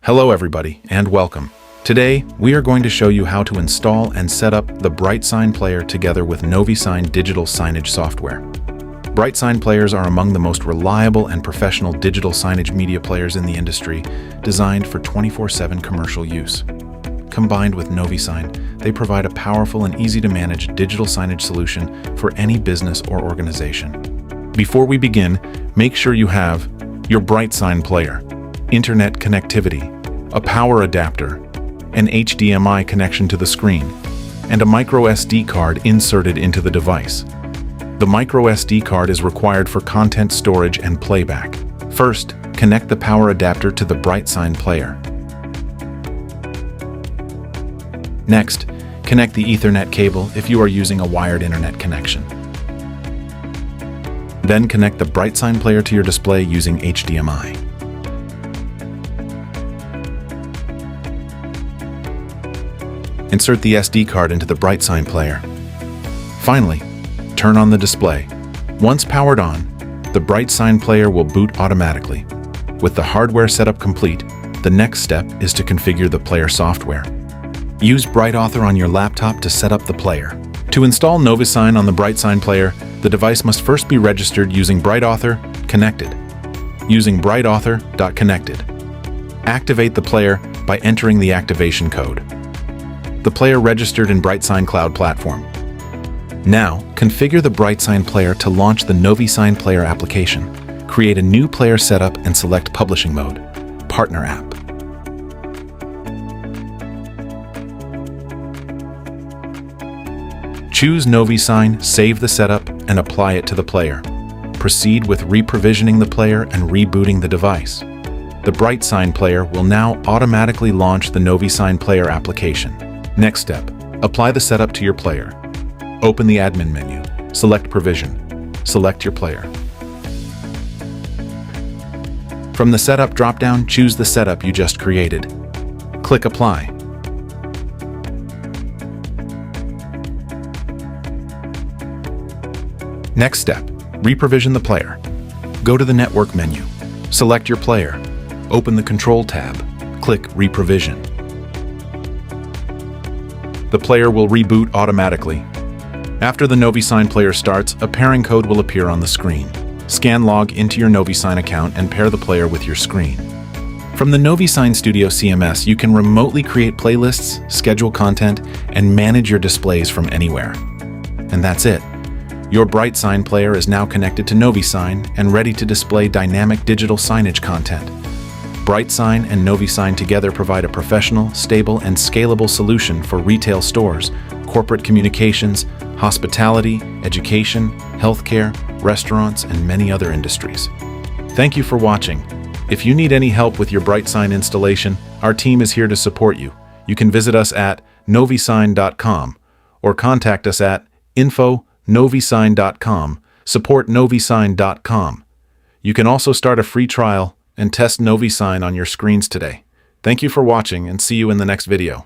Hello everybody, and welcome. Today, we are going to show you how to install and set up the BrightSign Player together with NoviSign digital signage software. BrightSign players are among the most reliable and professional digital signage media players in the industry, designed for 24/7 commercial use. Combined with NoviSign, they provide a powerful and easy-to-manage digital signage solution for any business or organization. Before we begin, make sure you have your BrightSign Player, internet connectivity, a power adapter, an HDMI connection to the screen, and a micro SD card inserted into the device. The micro SD card is required for content storage and playback. First, connect the power adapter to the BrightSign Player. Next, connect the Ethernet cable if you are using a wired internet connection. Then connect the BrightSign Player to your display using HDMI. Insert the SD card into the BrightSign Player. Finally, turn on the display. Once powered on, the BrightSign Player will boot automatically. With the hardware setup complete, the next step is to configure the player software. Use BrightAuthor on your laptop to set up the player. To install NoviSign on the BrightSign Player, the device must first be registered using BrightAuthor Connected. Using BrightAuthor.Connected. Activate the player by entering the activation code. The player registered in BrightSign Cloud Platform. Now, configure the BrightSign Player to launch the NoviSign Player application. Create a new player setup and select Publishing Mode, Partner App. Choose NoviSign, save the setup, and apply it to the player. Proceed with reprovisioning the player and rebooting the device. The BrightSign Player will now automatically launch the NoviSign Player application. Next step, apply the setup to your player. Open the admin menu, select Provision, select your player. From the Setup dropdown, choose the setup you just created. Click Apply. Next step, reprovision the player. Go to the Network menu, select your player, open the Control tab, click Reprovision. The player will reboot automatically. After the NoviSign Player starts, a pairing code will appear on the screen. Scan log into your NoviSign account and pair the player with your screen. From the NoviSign Studio CMS, you can remotely create playlists, schedule content, and manage your displays from anywhere. And that's it. Your BrightSign Player is now connected to NoviSign and ready to display dynamic digital signage content. BrightSign and NoviSign together provide a professional, stable, and scalable solution for retail stores, corporate communications, hospitality, education, healthcare, restaurants, and many other industries. Thank you for watching. If you need any help with your BrightSign installation, our team is here to support you. You can visit us at NoviSign.com or contact us at info@novisign.com, support@novisign.com. You can also start a free trial and test NoviSign on your screens today. Thank you for watching and see you in the next video.